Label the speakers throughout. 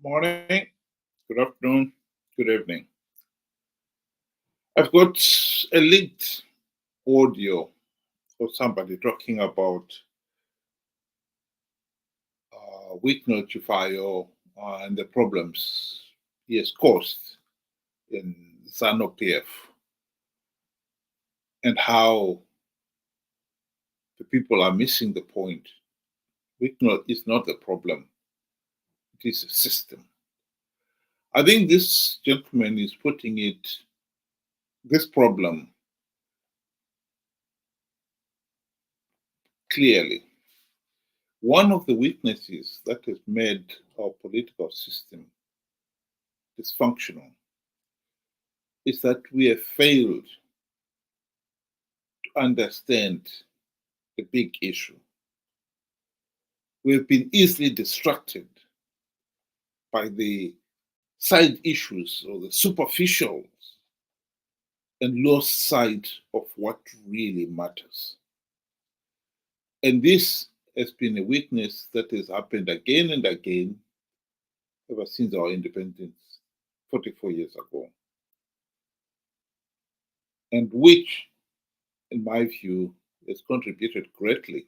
Speaker 1: morning, good afternoon, good evening. I've got a linked audio of somebody talking about Weekno Chivhayo and the problems he has caused in ZANU PF and how the people are missing the point. Weekno is not the problem, it is a system. I think this gentleman is putting this problem clearly. One of the weaknesses that has made our political system dysfunctional is that we have failed to understand the big issue. We have been easily distracted by the side issues or the superficial and lost sight of what really matters. And this has been a weakness that has happened again and again ever since our independence 44 years ago. And which, in my view, has contributed greatly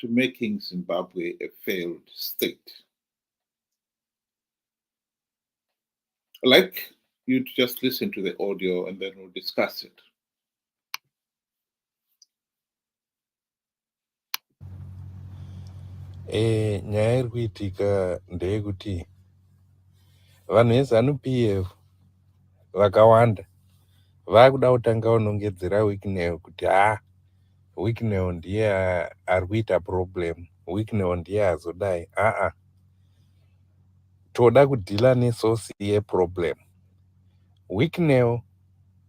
Speaker 1: to making Zimbabwe a failed state. I'd like you to just listen to the audio and then we'll discuss it.
Speaker 2: Nyaya iri kuitika ndeyekuti vanhu veZANU PF vakawanda vakuda kutanga kunongedzera Weekno kuti Weekno ndiye ari kuita problem, Weekno ndiye azodai. Toda kudhila nesosi yeproblem. Weekno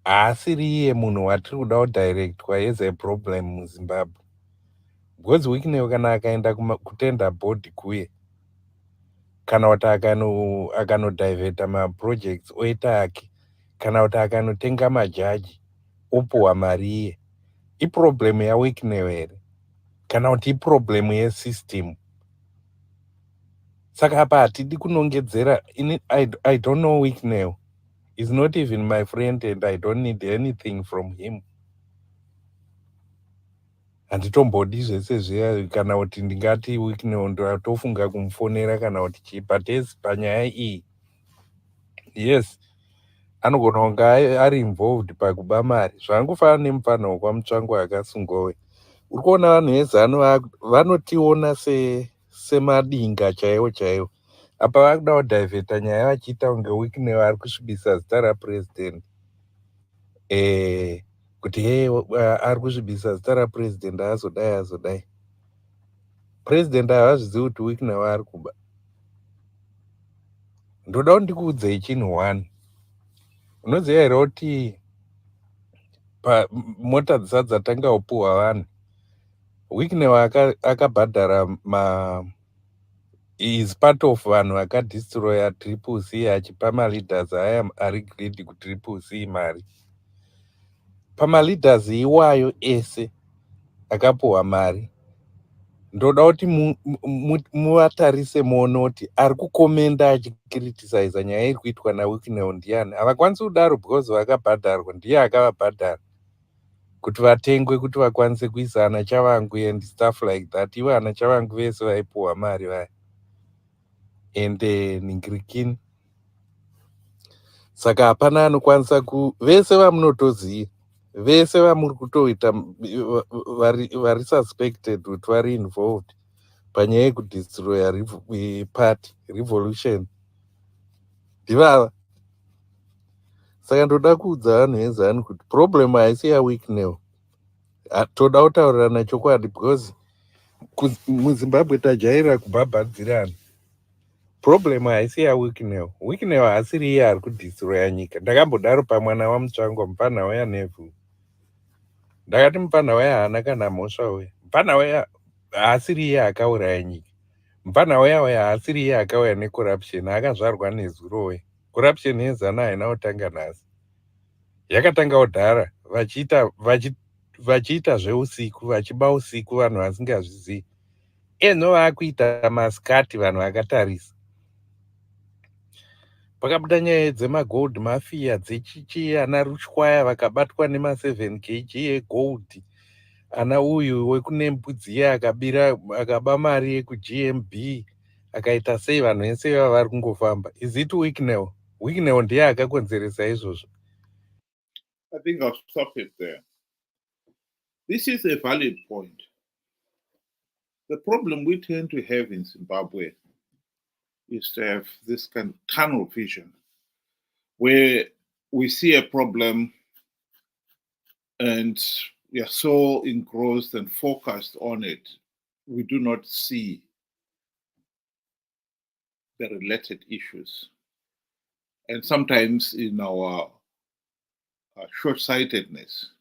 Speaker 2: haasiri iye munhu watiri kuda kudirectwa as a problem muZimbabwe. Because Weekno kana akaenda kutenda board kuye, kana kuti akanodivheta maprojects oita ake, kana kuti akanotenga majaji opuhwa mari iye, iproblemu yaWeekno here kana kuti iproblemu yesystem. Saka apa hatidi kunongedzera. I don't know Weekno. He's not even my friend and I don't need anything from him. Handitombodi zvese zviya kana kuti ndingati Weekno ndatofunga kumufonera kana kuti chii, but yes, panyaya iyi, yes, anogona kunge ari involved pakuba mari. Zvangofanana nemufana wekwaMutsvango akasungwa. Uri kuona vanhu veZANU vanotiona semadinga chaiwo chaiwo. Apa vakuda kudivheta nyaya vachiita kunge Weekno ari kusvibisa zita rapresident. Kuti ari kusvibisa zita rapresident azodai. President havazvizivi kuti Weekno ari kuba. Ndoda kuti ndikuudzei chinhu one. Unoziva here kuti mota dzisati dzatanga kupuhwa vanhu, Weekno akabhadhara is part of vanhu vakadestroya Triple C achipa maleaders aya ari greedy kuTriple C mari. Pamaleaders iwayo ese akapuhwa mari, ndoda kuti muvatarise muone kuti ari kukomenda achikriticize nyaya iri kuitwa naWeekno ndiani. Havakwanisi kudaro because vakabhadharwa, ndiye akavabhadhara kuti vatengwe kuti vakwanise kuisa ana Tshabango and stuff like that. Ivo ana Tshabango vese vaipuhwa mari vaya ende ningirikini. Saka hapana anokwanisa vese vamunotoziva, vese vamuri kutoita vari suspected kuti vari involved panyaya yekudestroya party revolution ndivava. Saka ndoda kuudza vanhu veZANU kuti problem haisi yaWeekno. Toda kutaurirana chokwadi because muZimbabwe tajairira kubhabhadzirana. Problem haisi yaWeekno. Weekno haasiri iye ari kudestroya nyika. Ndakambodaro pamwana waMutsvango, mupana waya nevhu. Ndakati mupana waya haana kana mhosva uya. Mupana waya haasiri iye akauraya nyika. Mupana waya haasiri iye akauya necorruption, akazvarwa nezuro we. Corruption yeZANU haina kutanga nhasi. Yakatanga kudhara vachiita zveusiku, vachiba usiku vanhu vasingazvizivi. Eno vakuita masikati vanhu vakatarisa. pakabuda nyaya dzemagold mafia dzechichi ana rushwaya vakabatwa nema7 kg egold, ana uyu wekunembudzi akaba mari yekugmb akaita sei vanhu vese vava vari kungofamba. Is it Wicknell? Wicknell ndiye akakonzeresa izvozvo.
Speaker 1: I think I'll stop it there. This is a valid point. The problem we tend to have in Zimbabwe is to have this kind of tunnel vision where we see a problem and we are so engrossed and focused on it, we do not see the related issues. And sometimes in our short-sightedness,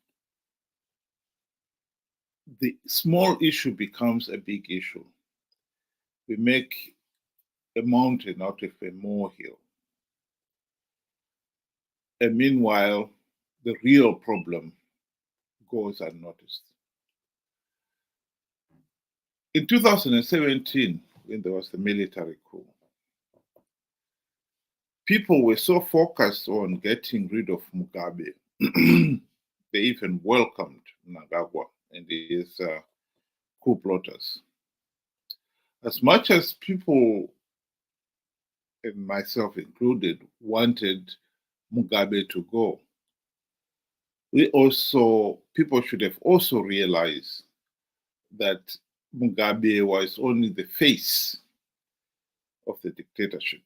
Speaker 1: the small issue becomes a big issue. We make a mountain out of a molehill. And meanwhile, the real problem goes unnoticed. In 2017, when there was the military coup, people were so focused on getting rid of Mugabe, they even welcomed Mnangagwa and his coup plotters. As much as people, and myself included, wanted Mugabe to go, people should have also realized that Mugabe was only the face of the dictatorship.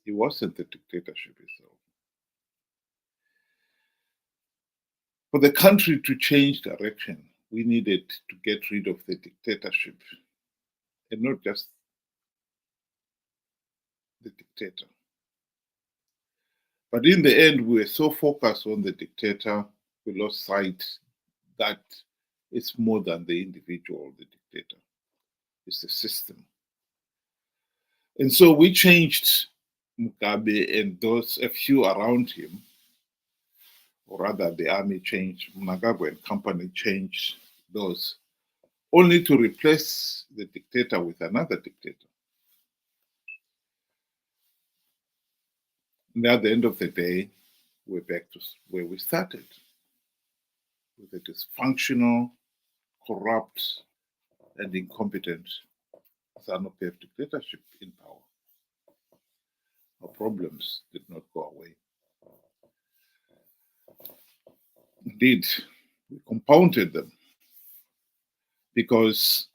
Speaker 1: He wasn't the dictatorship itself. For the country to change direction, we needed to get rid of the dictatorship and not just the dictator. But in the end, we were so focused on the dictator, we lost sight that it's more than the individual, the dictator. It's the system. And so we changed Mugabe and a few around him, or rather the army changed, Mnangagwa and company changed those, only to replace the dictator with another dictator. And at the end of the day, we're back to where we started, with a dysfunctional, corrupt, and incompetent ZANU-PF dictatorship in power. Our problems did not go away. Indeed, we compounded them because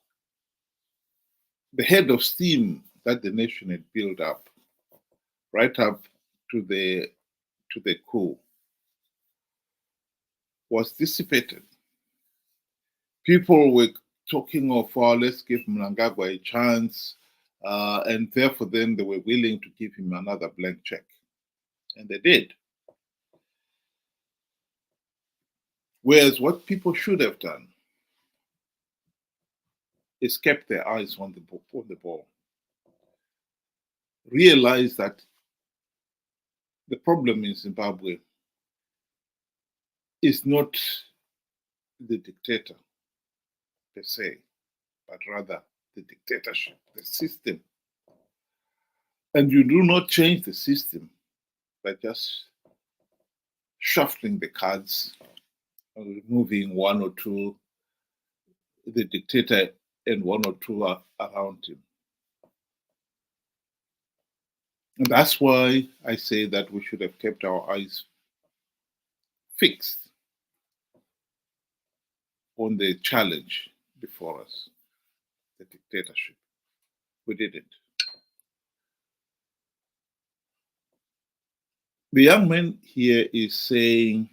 Speaker 1: the head of steam that the nation had built up, right up to the coup, was dissipated. People were talking of, oh, let's give Mnangagwa a chance, and therefore then they were willing to give him another blank check. And they did. Whereas what people should have done is kept their eyes on the ball. Realize that the problem in Zimbabwe is not the dictator per se, but rather the dictatorship, the system. And you do not change the system by just shuffling the cards or removing one or two, the dictator and one or two around him. And that's why I say that we should have kept our eyes fixed on the challenge before us, the dictatorship. We didn't. The young man here is saying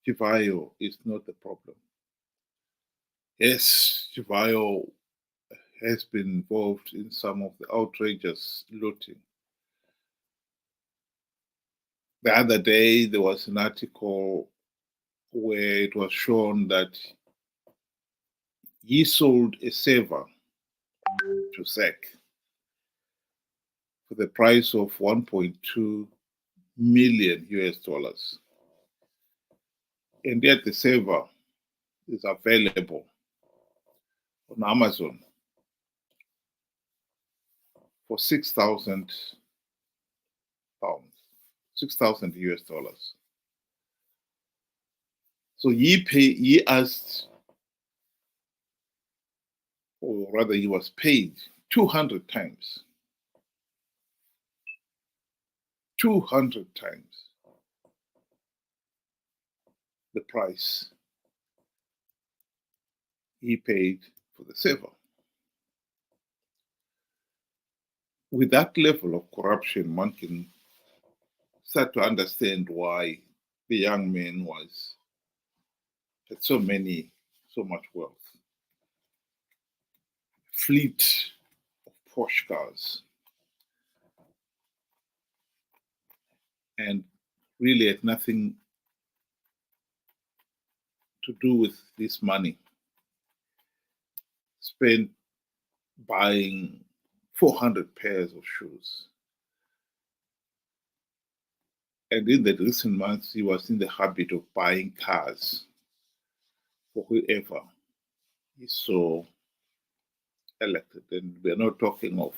Speaker 1: Chivhayo is not the problem. Yes, Chivhayo has been involved in some of the outrageous looting. The other day, there was an article where it was shown that he sold a saver to SEC for the price of 1.2 million US dollars. And yet the saver is available on Amazon for $6,000. 6,000 US dollars. So he asked, or rather he was paid 200 times. 200 times the price he paid for the server. With that level of corruption, one can start to understand why the young man had so much wealth. Fleet of Porsche cars, and really had nothing to do with this money spent buying 400 pairs of shoes. And in the recent months, he was in the habit of buying cars for whoever he saw elected. And we're not talking of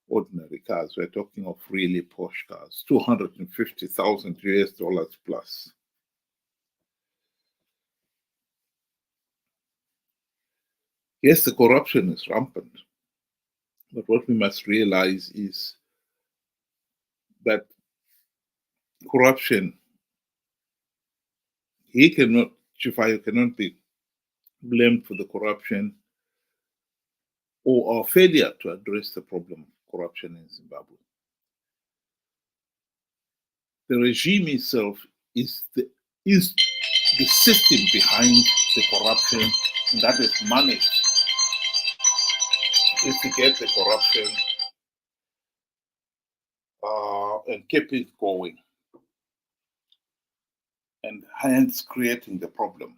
Speaker 1: ordinary cars, we're talking of really Porsche cars, 250,000 US dollars plus. Yes, the corruption is rampant, but what we must realize is that corruption, Chivhayo cannot be blamed for the corruption or our failure to address the problem of corruption in Zimbabwe. The regime itself is the system behind the corruption, and that is managed to instigate the corruption and keep it going, and hence creating the problem.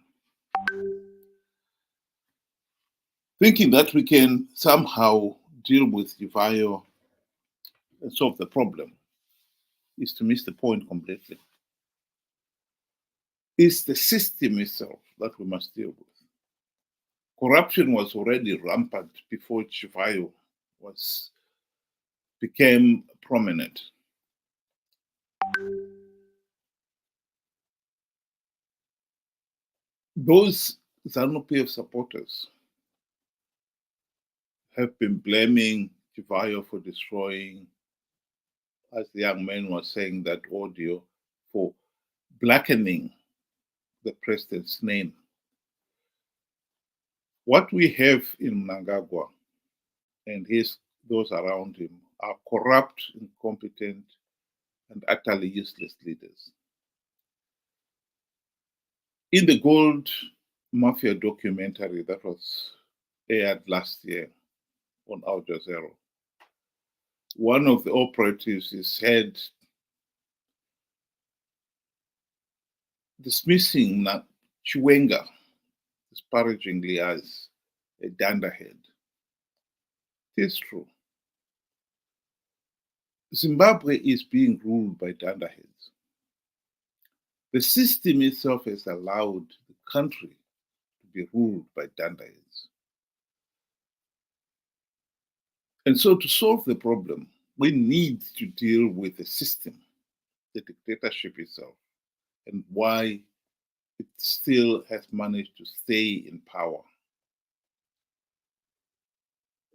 Speaker 1: Thinking that we can somehow deal with Chivhayo and solve the problem is to miss the point completely. It's the system itself that we must deal with. Corruption was already rampant before Chivhayo became prominent. Those ZANU-PF supporters have been blaming Chivhayo for destroying, as the young man was saying that audio, for blackening the president's name. What we have in Mnangagwa and those around him are corrupt, incompetent, and utterly useless leaders. In the Gold Mafia documentary that was aired last year on Al Jazeera, one of the operatives is said dismissing Chiwenga disparagingly as a dunderhead. It is true. Zimbabwe is being ruled by dunderheads. The system itself has allowed the country to be ruled by dunderheads. And so to solve the problem, we need to deal with the system, the dictatorship itself, and why it still has managed to stay in power.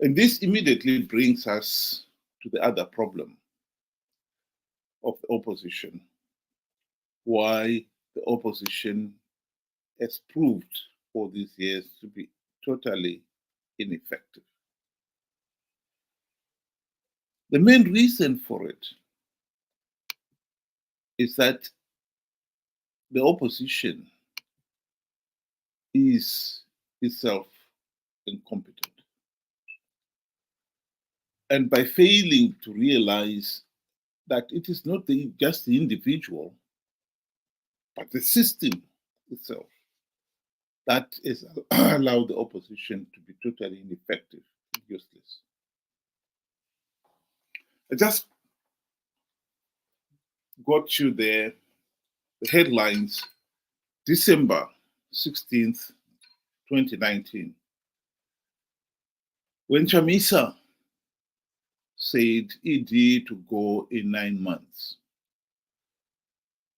Speaker 1: And this immediately brings us to the other problem of the opposition, why the opposition has proved all these years to be totally ineffective. The main reason for it is that the opposition is itself incompetent. And by failing to realize that it is not just the individual, but the system itself that has allowed the opposition to be totally ineffective and useless. I just got you the headlines, December 16th, 2019, when Chamisa said ED to go in 9 months.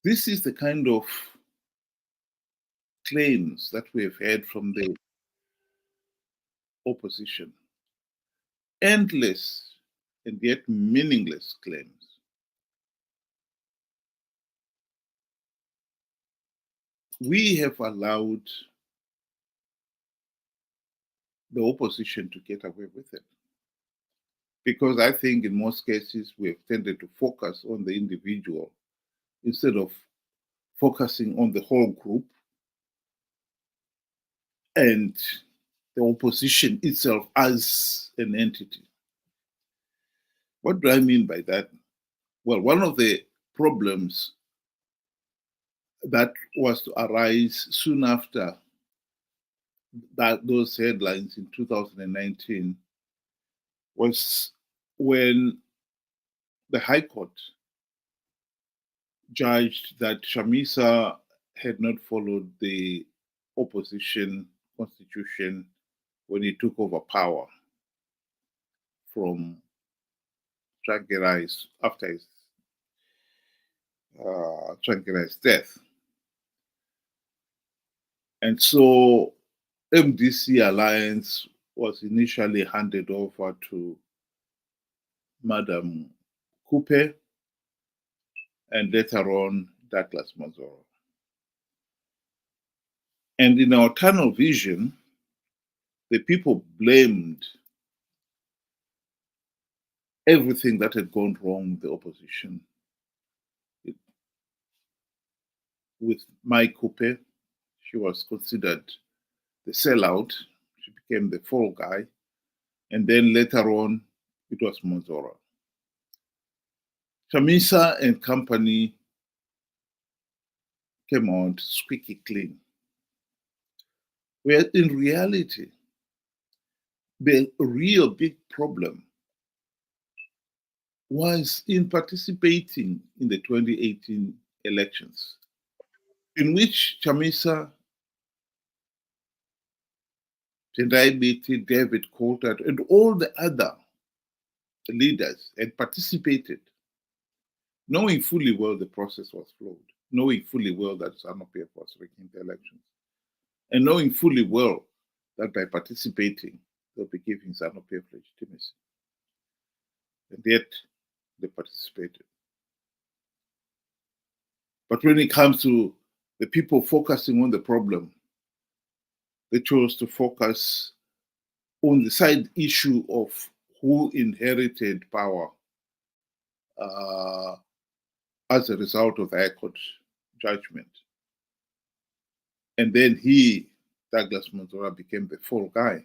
Speaker 1: This is the kind of claims that we have heard from the opposition. Endless and yet meaningless claims. We have allowed the opposition to get away with it, because I think in most cases we have tended to focus on the individual instead of focusing on the whole group and the opposition itself as an entity. What do I mean by that? Well, one of the problems that was to arise soon after those headlines in 2019 was when the High Court judged that Chamisa had not followed the opposition constitution when he took over power from Tsvangirai after his Tsvangirai's death. And so MDC alliance was initially handed over to Madam Coupe and later on Douglas Mazoro. And in our tunnel vision, the people blamed everything that had gone wrong with the opposition. With Mai Coupe, she was considered the sellout. She became the fall guy. And then later on, it was Mazoro. Chamisa and company came out squeaky clean. Where in reality, the real big problem was in participating in the 2018 elections, in which Chamisa, Tendai Biti, David Coulthard, and all the other leaders had participated, knowing fully well the process was flawed, knowing fully well that ZANU-PF was rigging the elections, and knowing fully well that by participating, they'll be giving ZANU-PF legitimacy. And yet, they participated. But when it comes to the people focusing on the problem, they chose to focus on the side issue of who inherited power as a result of the High Court judgment. And then he, Douglas Mazoro, became the fall guy.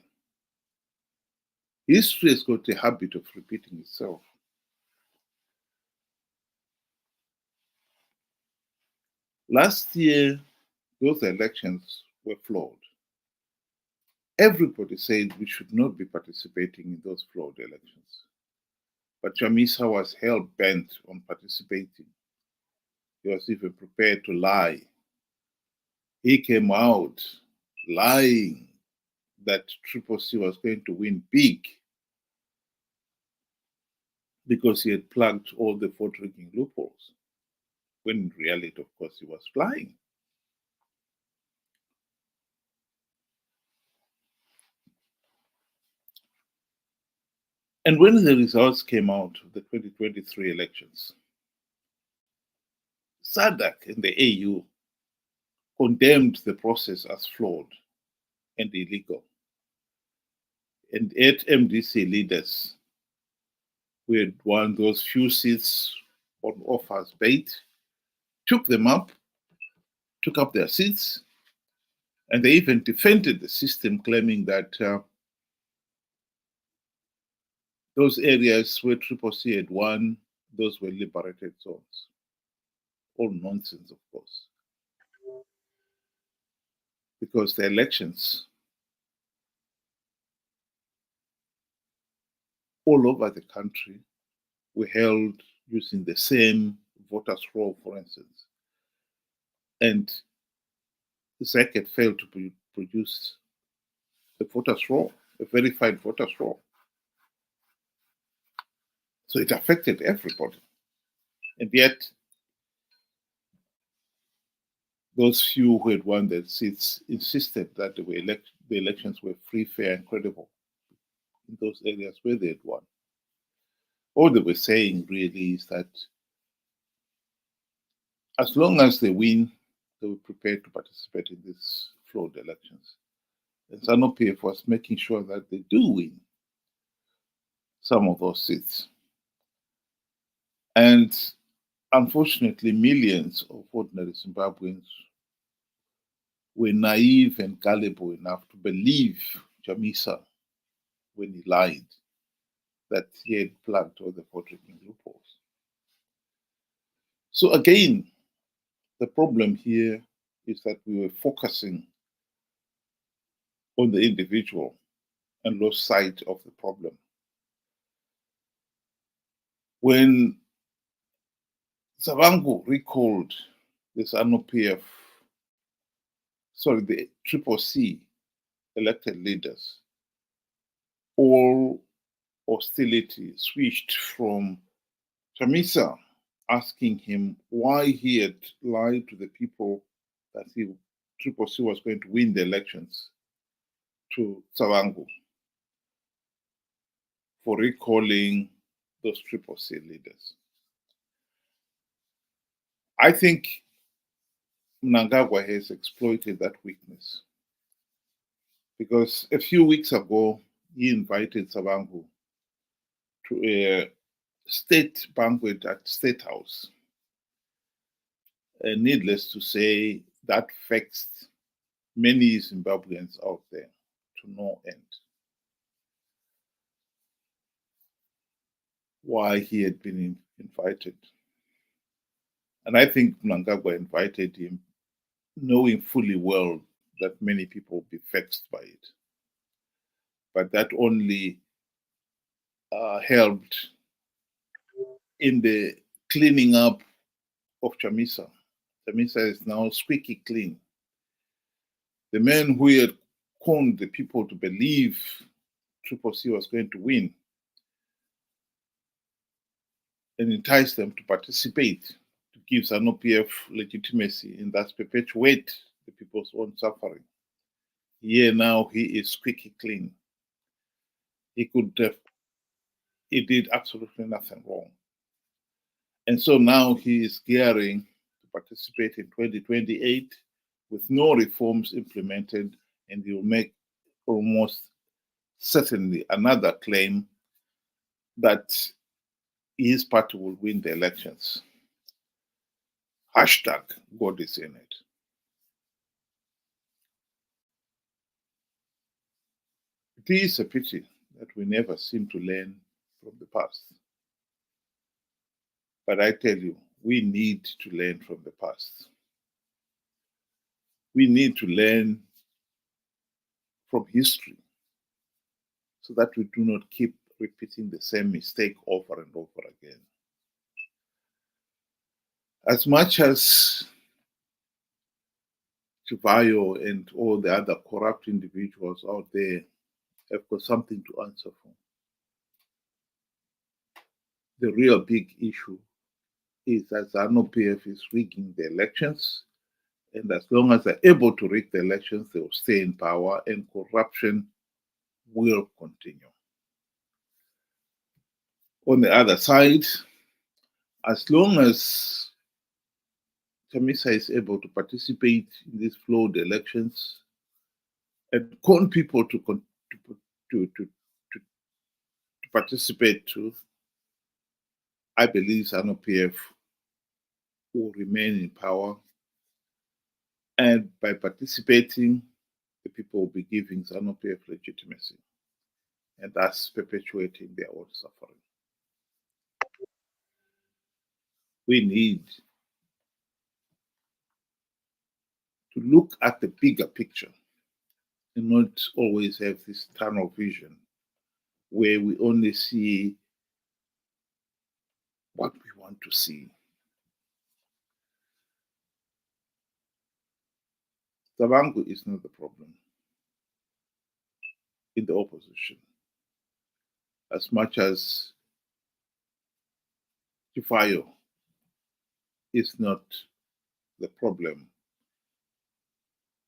Speaker 1: History has got a habit of repeating itself. Last year, those elections were flawed. Everybody said we should not be participating in those flawed elections. But Chamisa was hell-bent on participating. He was even prepared to lie. He came out lying that Triple C was going to win big because he had plugged all the vote-rigging loopholes, when in reality, of course, he was lying. And when the results came out of the 2023 elections, SADC and the AU condemned the process as flawed and illegal. And 8 MDC leaders who had won those few seats on offers bait took them up, took up their seats, and they even defended the system, claiming that those areas where Triple C had won, those were liberated zones. All nonsense, of course. Because the elections all over the country were held using the same voters' roll, for instance. And ZEC had failed to produce the voters' roll, a verified voters' roll. So it affected everybody. And yet, those few who had won their seats insisted that the elections were free, fair, and credible in those areas where they had won. All they were saying really is that as long as they win, they were prepared to participate in these flawed elections. And ZANU-PF was making sure that they do win some of those seats. And unfortunately, millions of ordinary Zimbabweans were naive and gullible enough to believe Chamisa when he lied that he had plugged all the voting loopholes. So again, the problem here is that we were focusing on the individual and lost sight of the problem. When Tshabango recalled the ZANU-PF, the CCC elected leaders, all hostility switched from Chamisa asking him why he had lied to the people that CCC was going to win the elections, to Tshabango for recalling those CCC leaders. I think Mnangagwa has exploited that weakness, because a few weeks ago he invited Tshabango to a state banquet at State House. And needless to say, that vexed many Zimbabweans out there to no end. Why he had been invited. And I think Mnangagwa invited him knowing fully well that many people would be vexed by it. But that only helped in the cleaning up of Chamisa. Chamisa is now squeaky clean. The man who had conned the people to believe CCC was going to win and entice them to participate, to give ZANU-PF legitimacy, and thus perpetuate the people's own suffering. Here now he is squeaky clean. He did absolutely nothing wrong. And so now he is gearing to participate in 2028 with no reforms implemented, and he will make almost certainly another claim that his party will win the elections. Hashtag God is in it. It is a pity that we never seem to learn from the past. But I tell you, we need to learn from the past. We need to learn from history so that we do not keep repeating the same mistake over and over again. As much as Chivhayo and all the other corrupt individuals out there have got something to answer for, the real big issue is that ZANU-PF is rigging the elections, and as long as they're able to rig the elections, they will stay in power, and corruption will continue. On the other side, as long as Chamisa is able to participate in these flawed elections and con people to participate too, I believe ZANU-PF will remain in power, and by participating, the people will be giving ZANU-PF legitimacy and thus perpetuating their own suffering. We need to look at the bigger picture and not always have this tunnel vision where we only see what we want to see. Tshabango is not the problem in the opposition, as much as Chivhayo is not the problem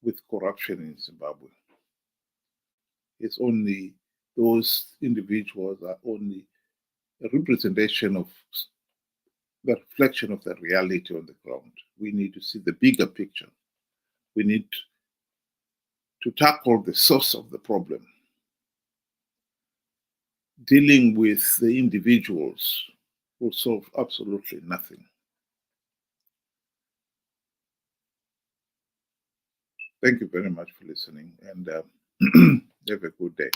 Speaker 1: with corruption in Zimbabwe. It's only those individuals are only a representation of the reflection of the reality on the ground. We need to see the bigger picture. We need to tackle the source of the problem. Dealing with the individuals will solve absolutely nothing. Thank you very much for listening, and have a good day.